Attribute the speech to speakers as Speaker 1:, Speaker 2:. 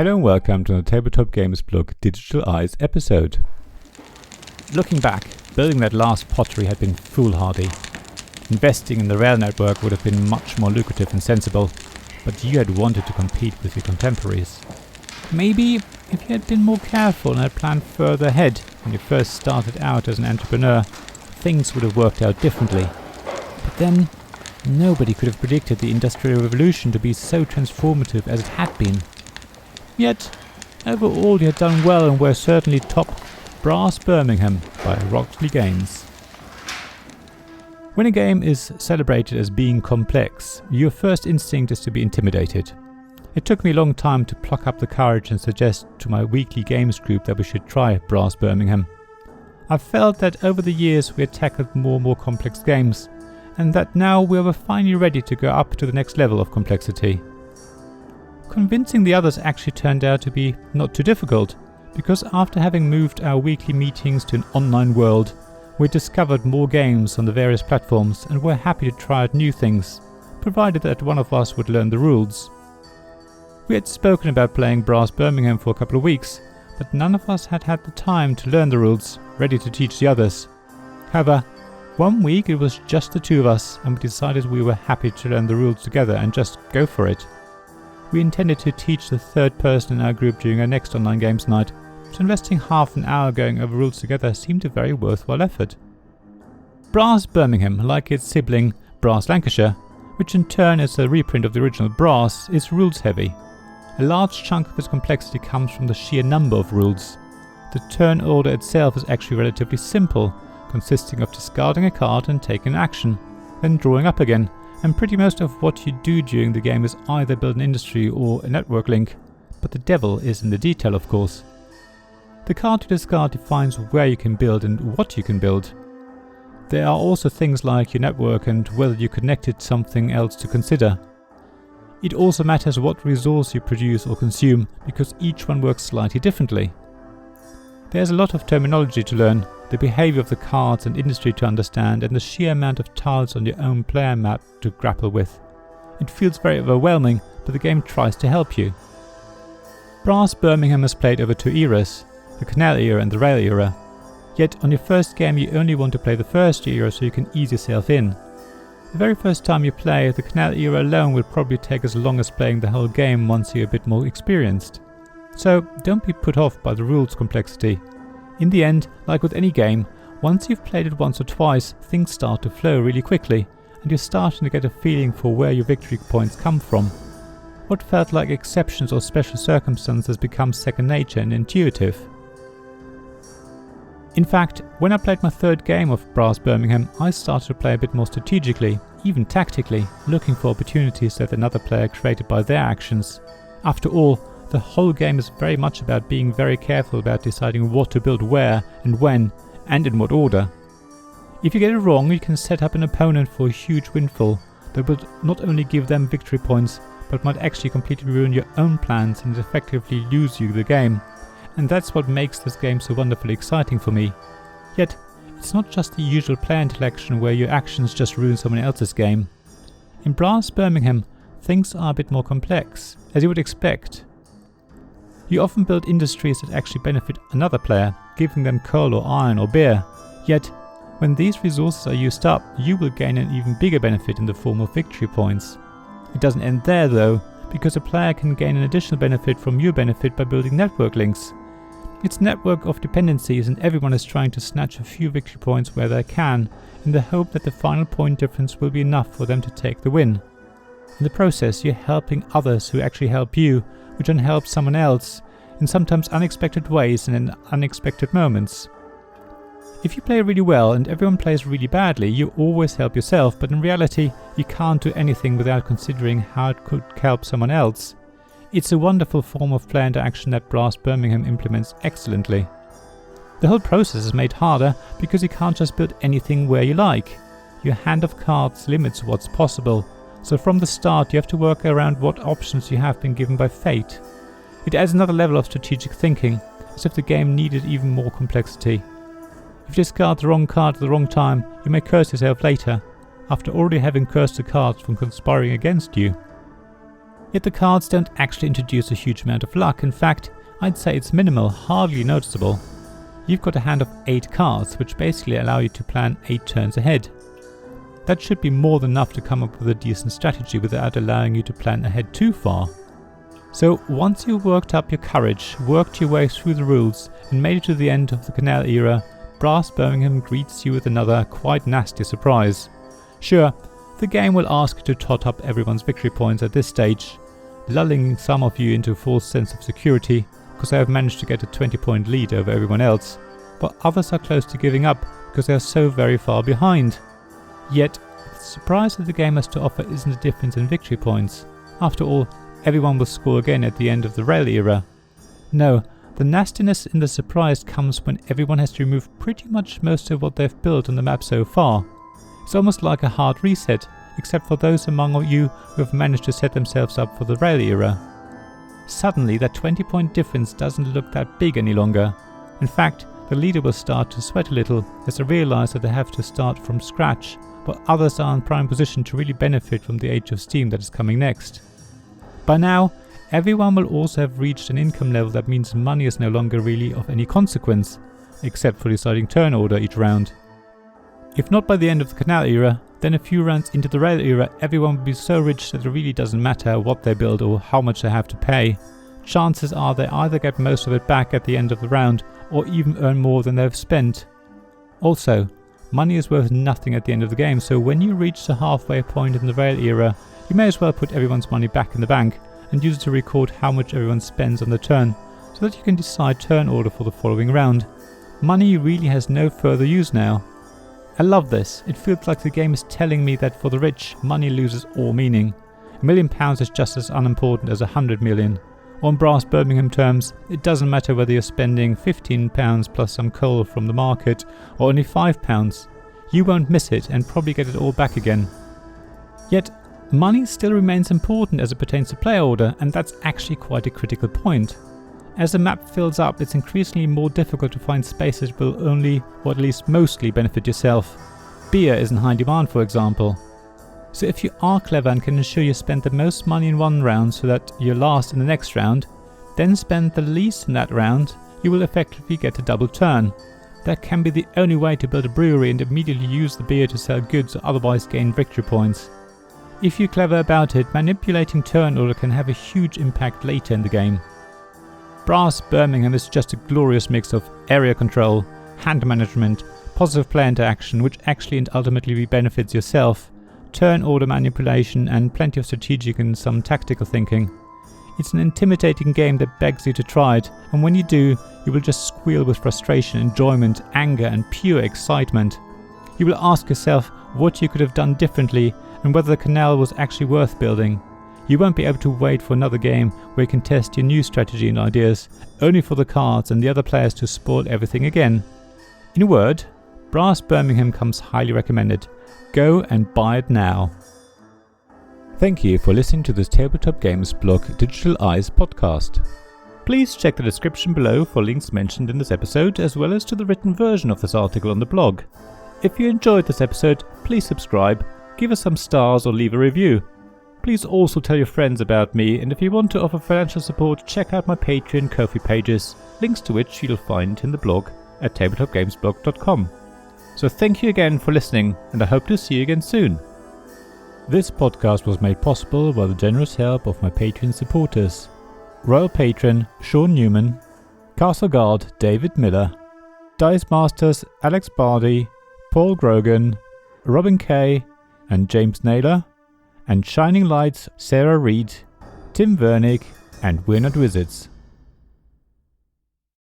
Speaker 1: Hello and welcome to the Tabletop Games blog Digital Eyes episode. Looking back, building that last pottery had been foolhardy. Investing in the rail network would have been much more lucrative and sensible, but you had wanted to compete with your contemporaries. Maybe if you had been more careful and had planned further ahead when you first started out as an entrepreneur, things would have worked out differently. But then, nobody could have predicted the Industrial Revolution to be so transformative as it had been. Yet, overall you had done well and were certainly top Birmingham by Roxley Games. When a game is celebrated as being complex, your first instinct is to be intimidated. It took me a long time to pluck up the courage and suggest to my weekly games group that we should try Birmingham. I felt that over the years we had tackled more and more complex games, and that now we were finally ready to go up to the next level of complexity. Convincing the others actually turned out to be not too difficult, because after having moved our weekly meetings to an online world, we discovered more games on the various platforms and were happy to try out new things, provided that one of us would learn the rules. We had spoken about playing Birmingham for a couple of weeks, but none of us had had the time to learn the rules, ready to teach the others. However, one week it was just the two of us, and we decided we were happy to learn the rules together and just go for it. We intended to teach the third person in our group during our next online games night, so investing half an hour going over rules together seemed a very worthwhile effort. Birmingham, like its sibling Lancashire, which in turn is a reprint of the original Brass, is rules heavy. A large chunk of its complexity comes from the sheer number of rules. The turn order itself is actually relatively simple, consisting of discarding a card and taking action, then drawing up again, and pretty most of what you do during the game is either build an industry or a network link, but the devil is in the detail, of course. The card you discard defines where you can build and what you can build. There are also things like your network and whether you connected something else to consider. It also matters what resource you produce or consume, because each one works slightly differently. There's a lot of terminology to learn, the behavior of the cards and industry to understand, and the sheer amount of tiles on your own player map to grapple with. It feels very overwhelming, but the game tries to help you. Birmingham has played over two eras, the canal era and the rail era. Yet on your first game you only want to play the first era so you can ease yourself in. The very first time you play, the canal era alone will probably take as long as playing the whole game once you're a bit more experienced. So don't be put off by the rules complexity. In the end, like with any game, once you've played it once or twice, things start to flow really quickly, and you're starting to get a feeling for where your victory points come from. What felt like exceptions or special circumstances becomes second nature and intuitive. In fact, when I played my third game of Birmingham, I started to play a bit more strategically, even tactically, looking for opportunities that another player created by their actions. After all, the whole game is very much about being very careful about deciding what to build where and when and in what order. If you get it wrong, you can set up an opponent for a huge windfall that will not only give them victory points, but might actually completely ruin your own plans and effectively lose you the game. And that's what makes this game so wonderfully exciting for me. Yet, it's not just the usual player interaction where your actions just ruin someone else's game. In Birmingham, things are a bit more complex, as you would expect. You often build industries that actually benefit another player, giving them coal or iron or beer. Yet, when these resources are used up, you will gain an even bigger benefit in the form of victory points. It doesn't end there though, because a player can gain an additional benefit from your benefit by building network links. It's a network of dependencies, and everyone is trying to snatch a few victory points where they can, in the hope that the final point difference will be enough for them to take the win. In the process, you're helping others who actually help you, which then helps someone else, in sometimes unexpected ways and in unexpected moments. If you play really well and everyone plays really badly, you always help yourself, but in reality, you can't do anything without considering how it could help someone else. It's a wonderful form of player interaction that Birmingham implements excellently. The whole process is made harder because you can't just build anything where you like. Your hand of cards limits what's possible, so from the start you have to work around what options you have been given by fate. It adds another level of strategic thinking, as if the game needed even more complexity. If you discard the wrong card at the wrong time, you may curse yourself later, after already having cursed the cards from conspiring against you. Yet the cards don't actually introduce a huge amount of luck. In fact, I'd say it's minimal, hardly noticeable. You've got a hand of 8 cards, which basically allow you to plan 8 turns ahead. That should be more than enough to come up with a decent strategy without allowing you to plan ahead too far. So once you've worked up your courage, worked your way through the rules, and made it to the end of the Canal era, Brass Birmingham greets you with another quite nasty surprise. Sure, the game will ask you to tot up everyone's victory points at this stage, lulling some of you into a false sense of security because they have managed to get a 20-point lead over everyone else, while others are close to giving up because they are so very far behind. Yet, the surprise that the game has to offer isn't a difference in victory points. After all, everyone will score again at the end of the Rail era. No, the nastiness in the surprise comes when everyone has to remove pretty much most of what they've built on the map so far. It's almost like a hard reset, except for those among you who have managed to set themselves up for the Rail era. Suddenly, that 20-point difference doesn't look that big any longer. In fact, the leader will start to sweat a little as they realize that they have to start from scratch, while others are in prime position to really benefit from the Age of Steam that is coming next. By now, everyone will also have reached an income level that means money is no longer really of any consequence, except for deciding turn order each round. If not by the end of the Canal era, then a few rounds into the Rail era, everyone will be so rich that it really doesn't matter what they build or how much they have to pay. Chances are they either get most of it back at the end of the round or even earn more than they've spent. Also, money is worth nothing at the end of the game, so when you reach the halfway point in the Rail era, you may as well put everyone's money back in the bank and use it to record how much everyone spends on the turn, so that you can decide turn order for the following round. Money really has no further use now. I love this. It feels like the game is telling me that for the rich, money loses all meaning. £1 million is just as unimportant as 100 million. Or in Brass Birmingham terms, it doesn't matter whether you're spending £15 plus some coal from the market or only £5. You won't miss it and probably get it all back again. Yet, money still remains important as it pertains to player order, and that's actually quite a critical point. As the map fills up, it's increasingly more difficult to find spaces that will only, or at least mostly, benefit yourself. Beer is in high demand, for example. So if you are clever and can ensure you spend the most money in one round so that you're last in the next round, then spend the least in that round, you will effectively get a double turn. That can be the only way to build a brewery and immediately use the beer to sell goods or otherwise gain victory points. If you're clever about it, manipulating turn order can have a huge impact later in the game. Brass Birmingham is just a glorious mix of area control, hand management, positive player interaction, which actually and ultimately benefits yourself, turn order manipulation, and plenty of strategic and some tactical thinking. It's an intimidating game that begs you to try it, and when you do, you will just squeal with frustration, enjoyment, anger, and pure excitement. You will ask yourself what you could have done differently and whether the canal was actually worth building. You won't be able to wait for another game where you can test your new strategy and ideas, only for the cards and the other players to spoil everything again. In a word, Brass Birmingham comes highly recommended. Go and buy it now. Thank you for listening to this Tabletop Games blog Digital Eyes podcast. Please check the description below for links mentioned in this episode, as well as to the written version of this article on the blog. If you enjoyed this episode, please subscribe, give us some stars or leave a review. Please also tell your friends about me, and if you want to offer financial support, check out my Patreon and Ko-fi pages, links to which you'll find in the blog at tabletopgamesblog.com. So thank you again for listening, and I hope to see you again soon. This podcast was made possible by the generous help of my Patreon supporters: Royal Patron Sean Newman, Castle Guard David Miller, Dice Masters Alex Bardi, Paul Grogan, Robin Kay, and James Naylor, and Shining Lights Sarah Reed, Tim Vernick, and We're Not Wizards.